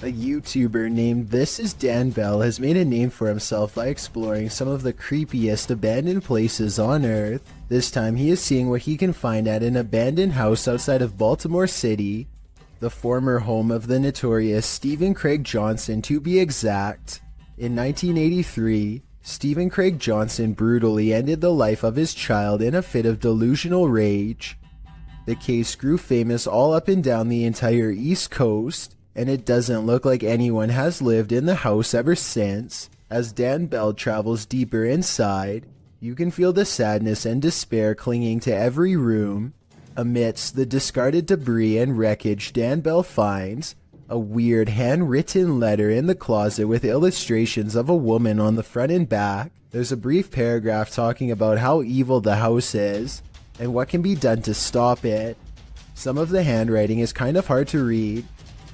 A YouTuber named This Is Dan Bell has made a name for himself by exploring some of the creepiest abandoned places on Earth. This time he is seeing what he can find at an abandoned house outside of Baltimore City, the former home of the notorious Stephen Craig Johnson to be exact. In 1983, Stephen Craig Johnson brutally ended the life of his child in a fit of delusional rage. The case grew famous all up and down the entire East Coast, and it doesn't look like anyone has lived in the house ever since. As Dan Bell travels deeper inside, you can feel the sadness and despair clinging to every room. Amidst the discarded debris and wreckage, Dan Bell finds a weird handwritten letter in the closet with illustrations of a woman on the front and back. There's a brief paragraph talking about how evil the house is and what can be done to stop it. Some of the handwriting is kind of hard to read,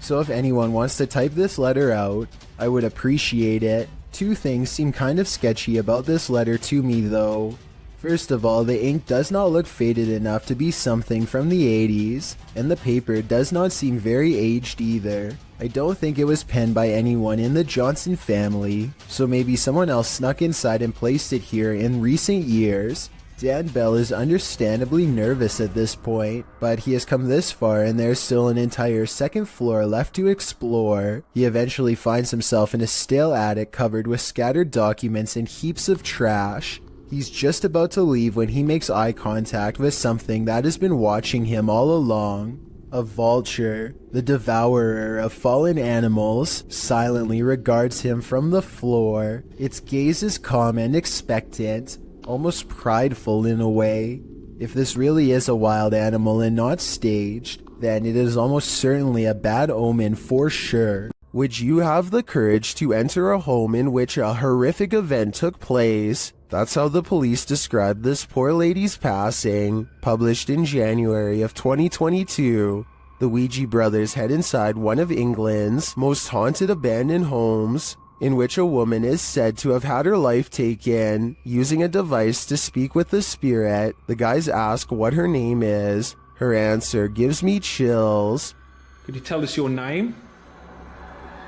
so if anyone wants to type this letter out, I would appreciate it. Two things seem kind of sketchy about this letter to me though. First of all, the ink does not look faded enough to be something from the 80s, and the paper does not seem very aged either. I don't think it was penned by anyone in the Johnson family, so maybe someone else snuck inside and placed it here in recent years. Dan Bell is understandably nervous at this point, but he has come this far and there's still an entire second floor left to explore. He eventually finds himself in a stale attic covered with scattered documents and heaps of trash. He's just about to leave when he makes eye contact with something that has been watching him all along. A vulture, the devourer of fallen animals, silently regards him from the floor. Its gaze is calm and expectant, almost prideful in a way. If this really is a wild animal and not staged, then it is almost certainly a bad omen for sure. Would you have the courage to enter a home in which a horrific event took place? That's how the police described this poor lady's passing. Published in January of 2022, the Ouija brothers head inside one of England's most haunted abandoned homes, in which a woman is said to have had her life taken using a device to speak with the spirit. The guys ask what her name is. Her answer gives me chills. Could you tell us your name?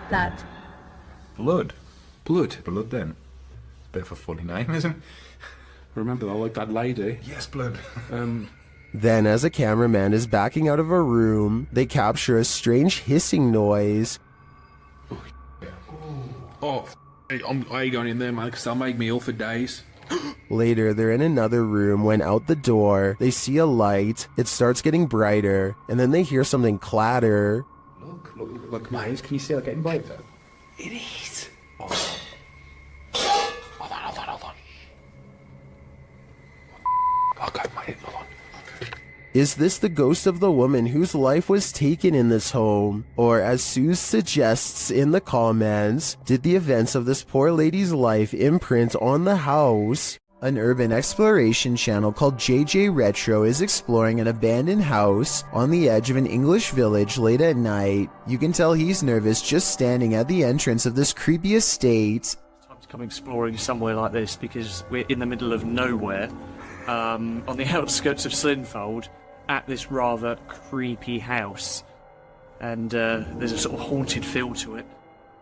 Blood. Blood? Blood? Blood then. Bit of a funny name, isn't it? Remember, I like that lady. Yes, blood. Then, as a cameraman is backing out of a room, they capture a strange hissing noise. Oh, I ain't going in there, mate, because they'll make me ill for days. Later, they're in another room when out the door, they see a light. It starts getting brighter, and then they hear something clatter. Look, mate, can you see it getting brighter? It is. Oh. Hold on. Okay, mate, hold on. Is this the ghost of the woman whose life was taken in this home? Or, as Sue suggests in the comments, did the events of this poor lady's life imprint on the house? An urban exploration channel called JJ Retro is exploring an abandoned house on the edge of an English village late at night. You can tell he's nervous just standing at the entrance of this creepy estate. Time to come exploring somewhere like this because we're in the middle of nowhere, on the outskirts of Slinfold, at this rather creepy house, and there's a sort of haunted feel to it.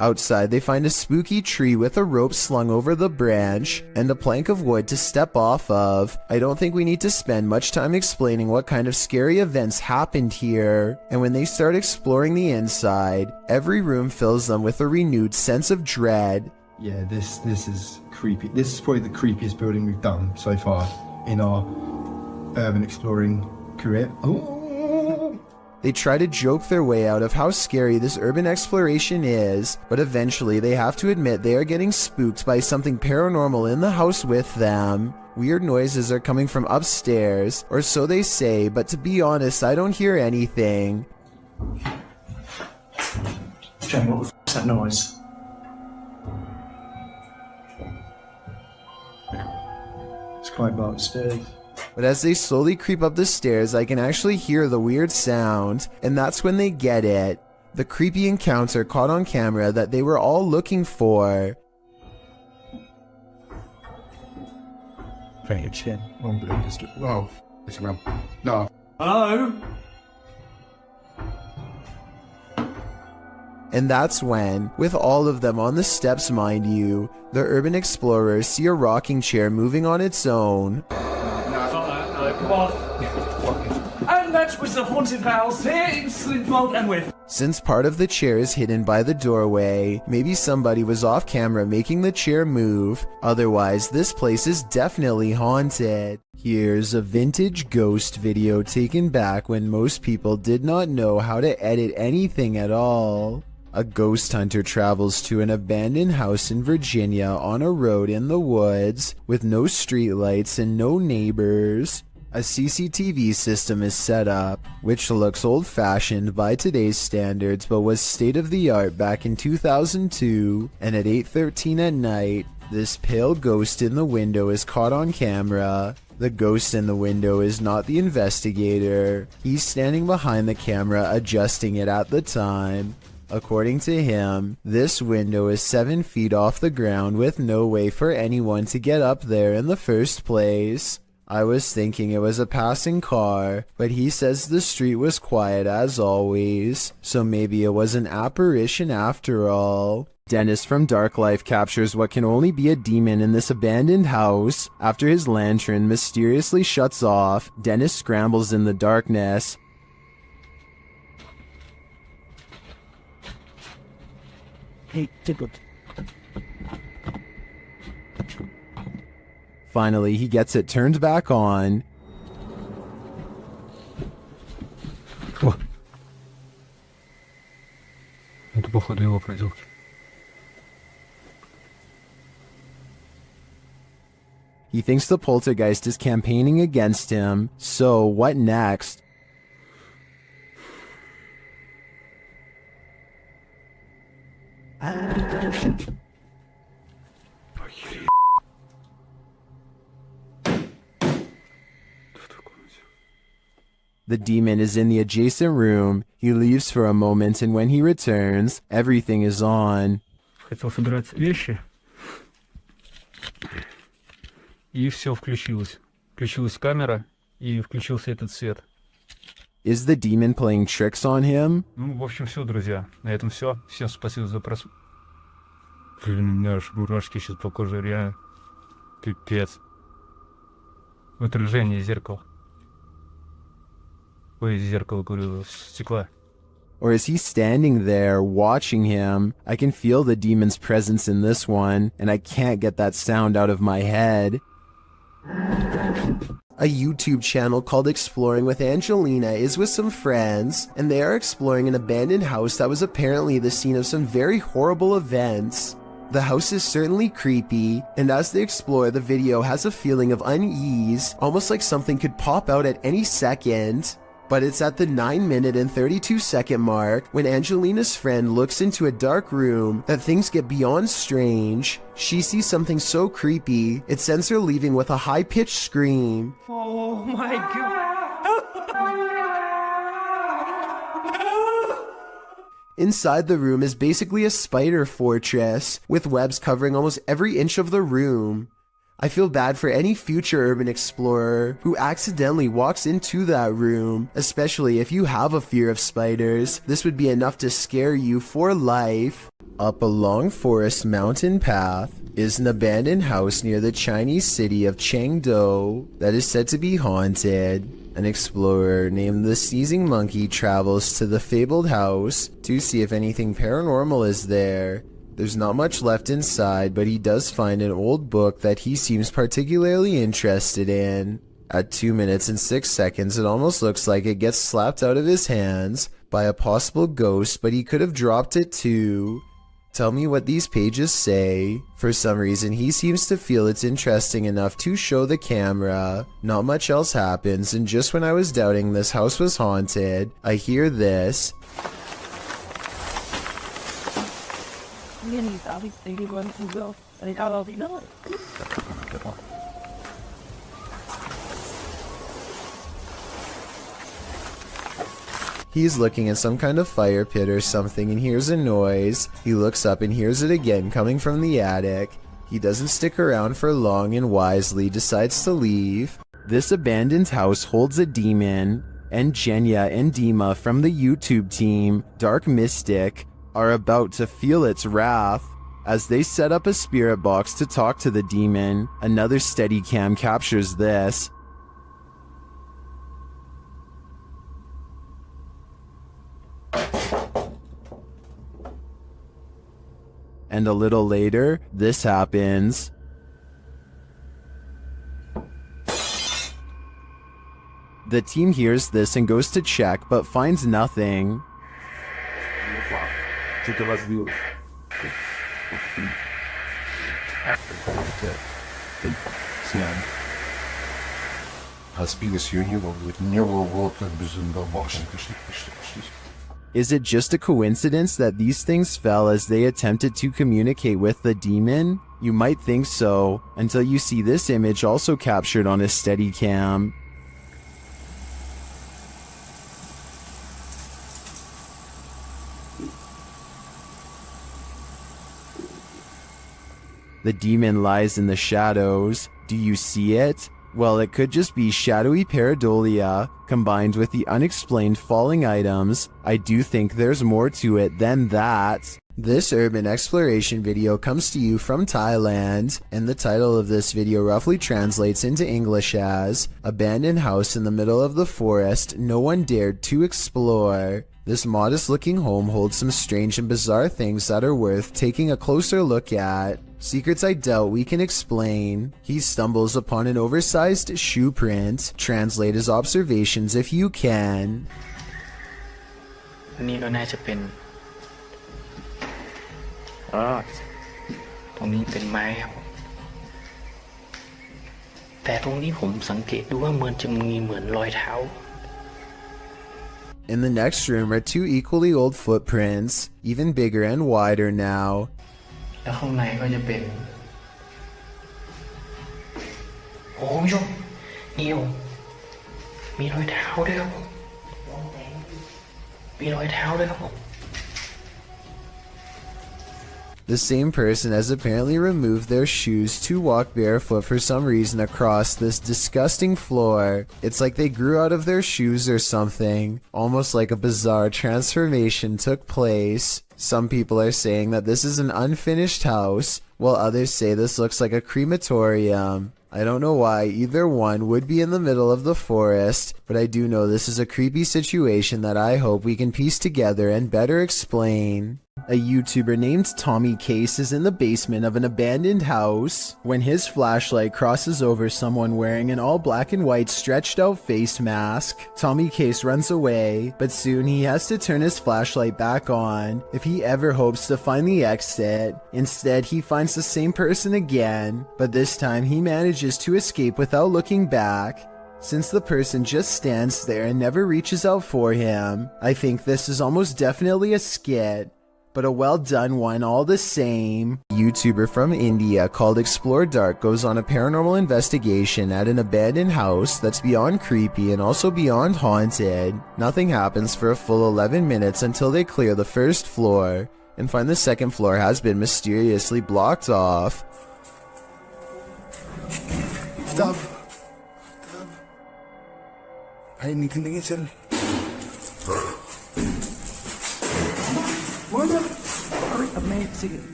Outside, they find a spooky tree with a rope slung over the branch and a plank of wood to step off of. I don't think we need to spend much time explaining what kind of scary events happened here. And when they start exploring the inside, every room fills them with a renewed sense of dread. Yeah, this is creepy. This is probably the creepiest building we've done so far in our urban exploring career. Ooh. They try to joke their way out of how scary this urban exploration is, but eventually they have to admit they are getting spooked by something paranormal in the house with them. Weird noises are coming from upstairs, or so they say, but to be honest, I don't hear anything. Jane, what the f***'s that noise? It's quite dark upstairs. But as they slowly creep up the stairs, I can actually hear the weird sound, and that's when they get it. The creepy encounter caught on camera that they were all looking for. Very chin. Oh, it's around. No. Hello? And that's when, with all of them on the steps mind you, the urban explorers see a rocking chair moving on its own. Come on. And that was the haunted house here in Slinfold and with. Since part of the chair is hidden by the doorway, maybe somebody was off camera making the chair move. Otherwise, this place is definitely haunted. Here's a vintage ghost video taken back when most people did not know how to edit anything at all. A ghost hunter travels to an abandoned house in Virginia on a road in the woods with no streetlights and no neighbors. A CCTV system is set up, which looks old-fashioned by today's standards but was state-of-the-art back in 2002, and at 8:13 at night, this pale ghost in the window is caught on camera. The ghost in the window is not the investigator. He's standing behind the camera adjusting it at the time. According to him, this window is 7 feet off the ground with no way for anyone to get up there in the first place. I was thinking it was a passing car, but he says the street was quiet as always, so maybe it was an apparition after all. Dennis from Dark Life captures what can only be a demon in this abandoned house. After his lantern mysteriously shuts off, Dennis scrambles in the darkness. Hey, Tickle. Finally, he gets it turned back on. Это походу его проделки. He thinks the poltergeist is campaigning against him, so what next? The demon is in the adjacent room. He leaves for a moment, and when he returns, everything is on. Хотел собирать вещи. И все включилось. Включилась камера, и включился этот свет. Is the demon playing tricks on him? Ну, в общем, все, друзья. На этом все. Всем спасибо за просмотр. Блин, у меня аж мурашки сейчас по коже, реально. Пипец. В отражении зеркала. Ой, зеркало, говорю, стекла. Or is he standing there watching him? I can feel the demon's presence in this one, and I can't get that sound out of my head. A YouTube channel called Exploring with Angelina is with some friends, and they are exploring an abandoned house that was apparently the scene of some very horrible events. The house is certainly creepy, and as they explore, the video has a feeling of unease, almost like something could pop out at any second. But it's at the 9-minute and 32-second mark when Angelina's friend looks into a dark room that things get beyond strange. She sees something so creepy, it sends her leaving with a high-pitched scream. Oh my god. Inside the room is basically a spider fortress, with webs covering almost every inch of the room. I feel bad for any future urban explorer who accidentally walks into that room, especially if you have a fear of spiders. This would be enough to scare you for life. Up a long forest mountain path is an abandoned house near the Chinese city of Chengdu that is said to be haunted. An explorer named the Sneezing Monkey travels to the fabled house to see if anything paranormal is there. There's not much left inside, but he does find an old book that he seems particularly interested in. At 2 minutes and 6 seconds, it almost looks like it gets slapped out of his hands by a possible ghost, but he could have dropped it too. Tell me what these pages say. For some reason, he seems to feel it's interesting enough to show the camera. Not much else happens, and just when I was doubting this house was haunted, I hear this. He's looking at some kind of fire pit or something and hears a noise. He looks up and hears it again coming from the attic. He doesn't stick around for long and wisely decides to leave. This abandoned house holds a demon, and Jenya and Dima from the YouTube team, Dark Mystic, are about to feel its wrath. As they set up a spirit box to talk to the demon, another Steadicam captures this. And a little later, this happens. The team hears this and goes to check, but finds nothing. Is it just a coincidence that these things fell as they attempted to communicate with the demon? You might think so, until you see this image also captured on a Steadicam. The demon lies in the shadows. Do you see it? Well, it could just be shadowy pareidolia combined with the unexplained falling items. I do think there's more to it than that. This urban exploration video comes to you from Thailand, and the title of this video roughly translates into English as Abandoned House in the Middle of the Forest No One Dared to Explore. This modest-looking home holds some strange and bizarre things that are worth taking a closer look at. Secrets I doubt we can explain. He stumbles upon an oversized shoe print. Translate his observations if you can. นี่ก็น่าจะเป็นตรงนี้เป็นไม้ครับแต่ตรงนี้ผมสังเกตดูว่ามันจะมีเหมือนรอยเท้า In the next room are two equally old footprints, even bigger and wider now. แล้วข้างในก็จะเป็นโอ้คุณผู้ชมนี่ผมมีรอยเท้าด้วยครับผมมีรอยเท้าด้วยครับผม The same person has apparently removed their shoes to walk barefoot for some reason across this disgusting floor. It's like they grew out of their shoes or something. Almost like a bizarre transformation took place. Some people are saying that this is an unfinished house, while others say this looks like a crematorium. I don't know why either one would be in the middle of the forest, but I do know this is a creepy situation that I hope we can piece together and better explain. A YouTuber named Tommy Case is in the basement of an abandoned house when his flashlight crosses over someone wearing an all black and white stretched out face mask. Tommy Case runs away, but soon he has to turn his flashlight back on if he ever hopes to find the exit. Instead, he finds the same person again, but this time he manages to escape without looking back. Since the person just stands there and never reaches out for him, I think this is almost definitely a skit, but a well done one all the same. A YouTuber from India called Explore Dark goes on a paranormal investigation at an abandoned house that's beyond creepy and also beyond haunted. Nothing happens for a full 11 minutes until they clear the first floor and find the second floor has been mysteriously blocked off. Stop. I need to listen.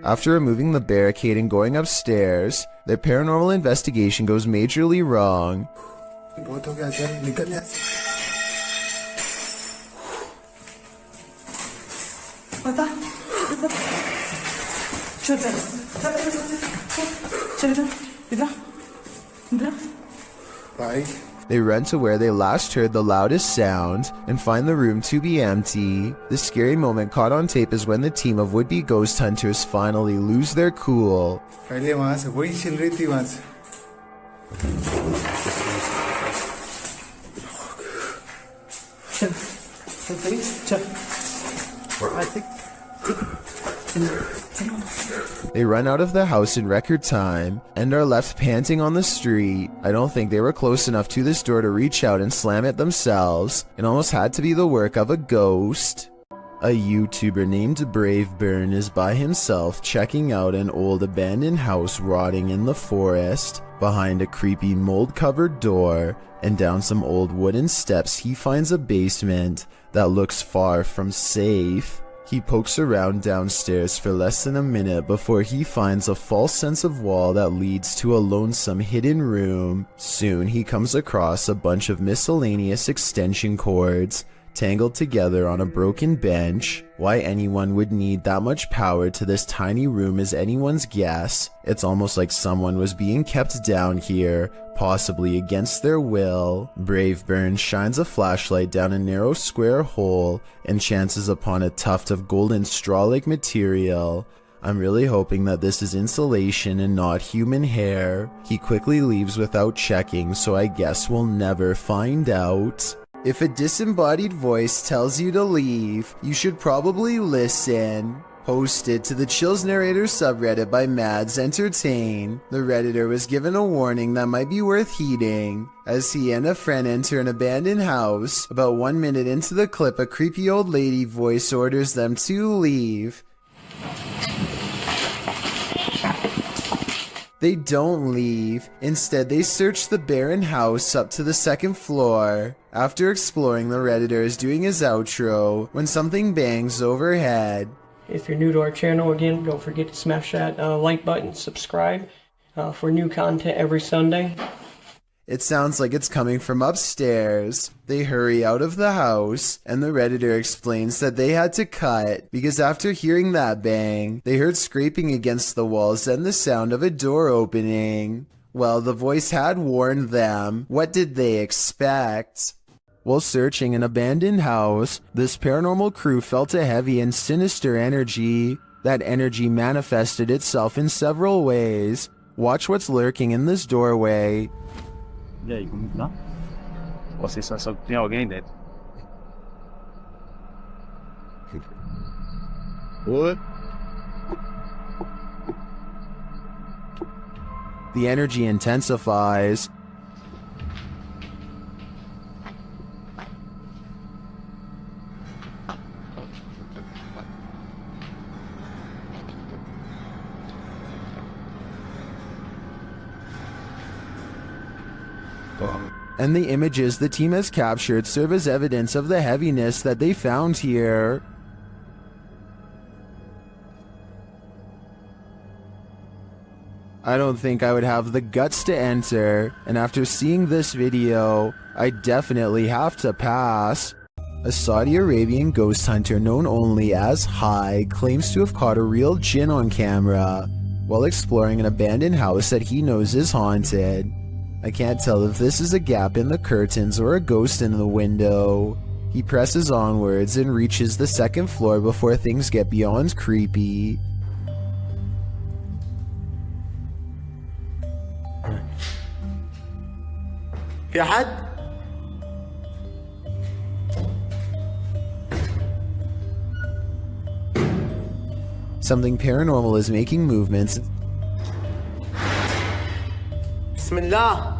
After removing the barricade and going upstairs, their paranormal investigation goes majorly wrong. They run to where they last heard the loudest sound and find the room to be empty. The scary moment caught on tape is when the team of would-be ghost hunters finally lose their cool. They run out of the house in record time and are left panting on the street. I don't think they were close enough to this door to reach out and slam it themselves. It almost had to be the work of a ghost. A YouTuber named Brave Burn is by himself checking out an old abandoned house rotting in the forest. Behind a creepy mold-covered door and down some old wooden steps he finds a basement that looks far from safe. He pokes around downstairs for less than a minute before he finds a false sense of wall that leads to a lonesome hidden room. Soon he comes across a bunch of miscellaneous extension cords tangled together on a broken bench. Why anyone would need that much power to this tiny room is anyone's guess. It's almost like someone was being kept down here, possibly against their will. Brave Burns shines a flashlight down a narrow square hole and chances upon a tuft of golden straw-like material. I'm really hoping that this is insulation and not human hair. He quickly leaves without checking, so I guess we'll never find out. If a disembodied voice tells you to leave, you should probably listen. Posted to the Chills Narrator subreddit by Mads Entertain, the redditor was given a warning that might be worth heeding. As he and a friend enter an abandoned house, about 1 minute into the clip, a creepy old lady voice orders them to leave. They don't leave. Instead, they search the barren house up to the second floor. After exploring, the redditor is doing his outro when something bangs overhead. If you're new to our channel, again, don't forget to smash that like button, subscribe for new content every Sunday. It sounds like it's coming from upstairs. They hurry out of the house, and the redditor explains that they had to cut because after hearing that bang, they heard scraping against the walls and the sound of a door opening. Well, the voice had warned them. What did they expect? While searching an abandoned house, this paranormal crew felt a heavy and sinister energy. That energy manifested itself in several ways. Watch what's lurking in this doorway. E aí, como tá? Vocês só tem alguém dentro. What? The energy intensifies. And the images the team has captured serve as evidence of the heaviness that they found here. I don't think I would have the guts to enter, and after seeing this video, I definitely have to pass. A Saudi Arabian ghost hunter known only as High claims to have caught a real jinn on camera while exploring an abandoned house that he knows is haunted. I can't tell if this is a gap in the curtains or a ghost in the window. He presses onwards and reaches the second floor before things get beyond creepy. في أحد؟ Something paranormal is making movements. بسم الله.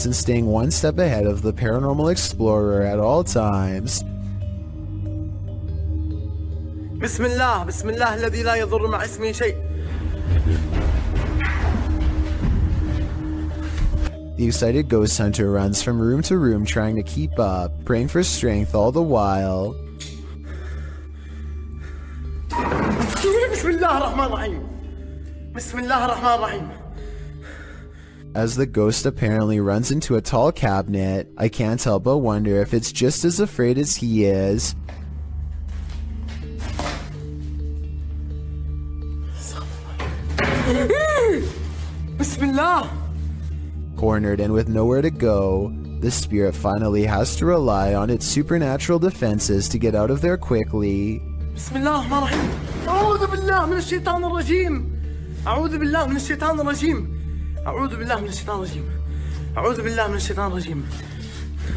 And staying one step ahead of the paranormal explorer at all times. بسم الله بسم الله الذي لا يضر مع اسمه شيء. The excited ghost hunter runs from room to room trying to keep up, praying for strength all the while. بسم الله الرحمن الرحيم. بسم الله الرحمن الرحيم. As the ghost apparently runs into a tall cabinet, I can't help but wonder if it's just as afraid as he is. بسم الله. Cornered and with nowhere to go, the spirit finally has to rely on its supernatural defenses to get out of there quickly. بسم الله الرحمن الرحيم. أعوذ بالله من الشيطان الرجيم. أعوذ بالله من الشيطان الرجيم. أعوذ بالله من الشيطان الرجيم. أعوذ بالله من الشيطان الرجيم.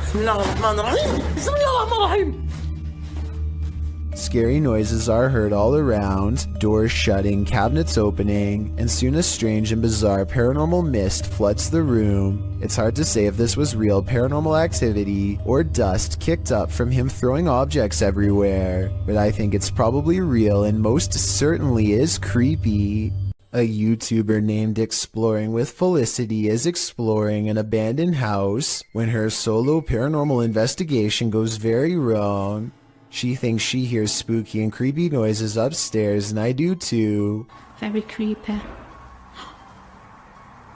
بسم الله الرحمن الرحيم. بسم الله الرحمن الرحيم. Scary noises are heard all around, doors shutting, cabinets opening, and soon a strange and bizarre paranormal mist floods the room. It's hard to say if this was real paranormal activity or dust kicked up from him throwing objects everywhere, but I think it's probably real and most certainly is creepy. A YouTuber named Exploring with Felicity is exploring an abandoned house when her solo paranormal investigation goes very wrong. She thinks she hears spooky and creepy noises upstairs, and I do too. Very creepy.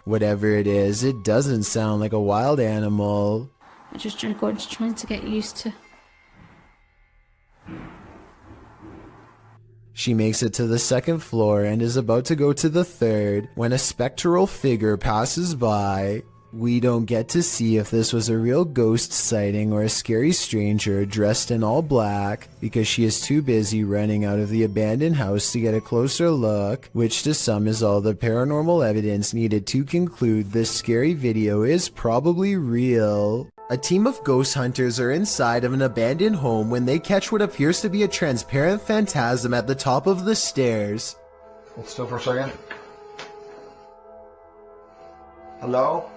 Whatever it is, it doesn't sound like a wild animal. I'm just trying to get used to. She makes it to the second floor and is about to go to the third when a spectral figure passes by. We don't get to see if this was a real ghost sighting or a scary stranger dressed in all black because she is too busy running out of the abandoned house to get a closer look, which to some is all the paranormal evidence needed to conclude this scary video is probably real. A team of ghost hunters are inside of an abandoned home when they catch what appears to be a transparent phantasm at the top of the stairs. Hold still for a second. Hello?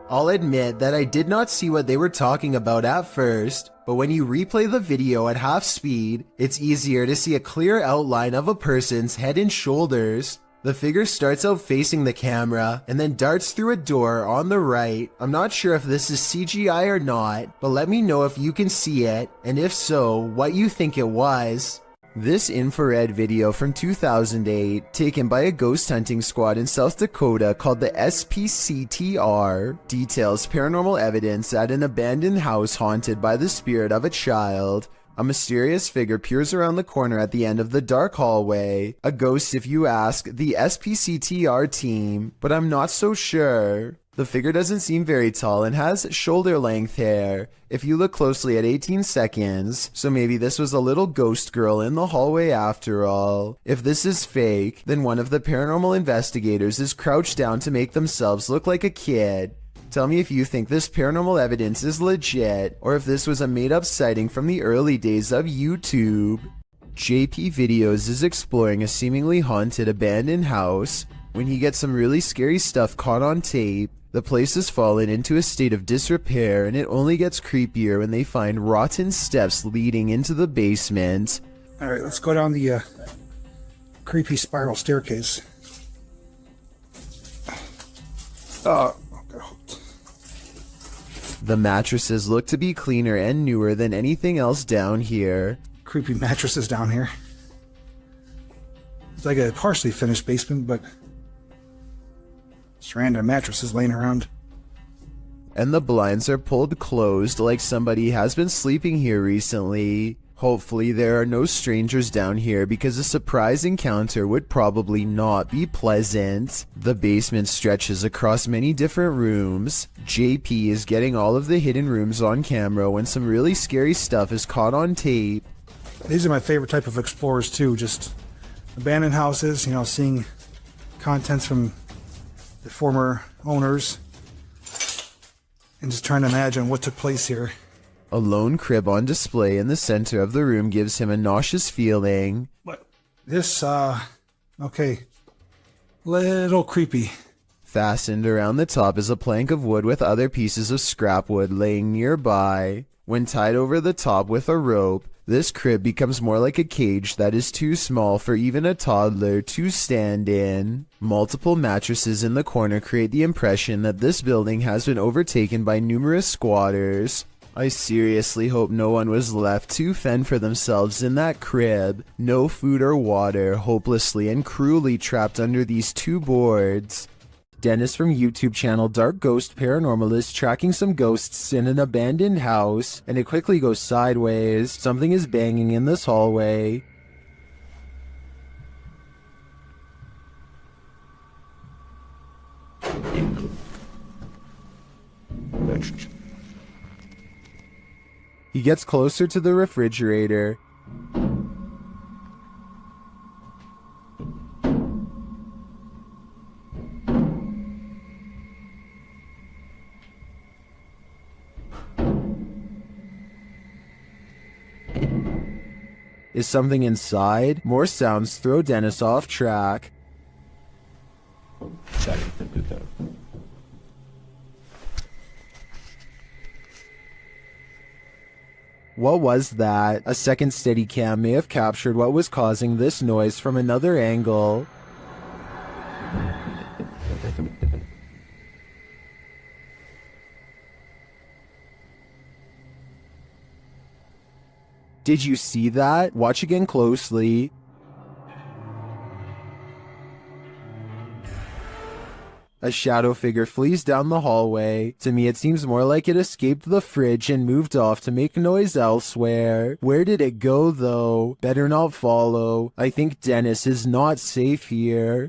I'll admit that I did not see what they were talking about at first, but when you replay the video at half speed, it's easier to see a clear outline of a person's head and shoulders. The figure starts out facing the camera and then darts through a door on the right. I'm not sure if this is CGI or not, but let me know if you can see it, and if so, what you think it was. This infrared video from 2008, taken by a ghost hunting squad in South Dakota called the SPCTR, details paranormal evidence at an abandoned house haunted by the spirit of a child. A mysterious figure peers around the corner at the end of the dark hallway. A ghost if you ask the SPCTR team, but I'm not so sure. The figure doesn't seem very tall and has shoulder-length hair, if you look closely at 18 seconds, so maybe this was a little ghost girl in the hallway after all. If this is fake, then one of the paranormal investigators is crouched down to make themselves look like a kid. Tell me if you think this paranormal evidence is legit, or if this was a made-up sighting from the early days of YouTube. JP Videos is exploring a seemingly haunted abandoned house when he gets some really scary stuff caught on tape. The place has fallen into a state of disrepair, and it only gets creepier when they find rotten steps leading into the basement. Alright, let's go down the creepy spiral staircase. The mattresses look to be cleaner and newer than anything else down here. Creepy mattresses down here. It's like a partially finished basement, but just random mattresses laying around. And the blinds are pulled closed like somebody has been sleeping here recently. Hopefully there are no strangers down here because a surprise encounter would probably not be pleasant. The basement stretches across many different rooms. JP is getting all of the hidden rooms on camera when some really scary stuff is caught on tape. These are my favorite type of explorers too, just abandoned houses, you know, seeing contents from the former owners and just trying to imagine what took place here. A lone crib on display in the center of the room gives him a nauseous feeling. But this, okay, little creepy. Fastened around the top is a plank of wood with other pieces of scrap wood laying nearby. When tied over the top with a rope, this crib becomes more like a cage that is too small for even a toddler to stand in. Multiple mattresses in the corner create the impression that this building has been overtaken by numerous squatters. I seriously hope no one was left to fend for themselves in that crib. No food or water, hopelessly and cruelly trapped under these two boards. Dennis from YouTube channel Dark Ghost Paranormal is tracking some ghosts in an abandoned house, and it quickly goes sideways. Something is banging in this hallway. He gets closer to the refrigerator. Is something inside? More sounds throw Dennis off track. What was that? A second Steadicam may have captured what was causing this noise from another angle. Did you see that? Watch again closely. A shadow figure flees down the hallway. To me, it seems more like it escaped the fridge and moved off to make noise elsewhere. Where did it go, though? Better not follow. I think Dennis is not safe here.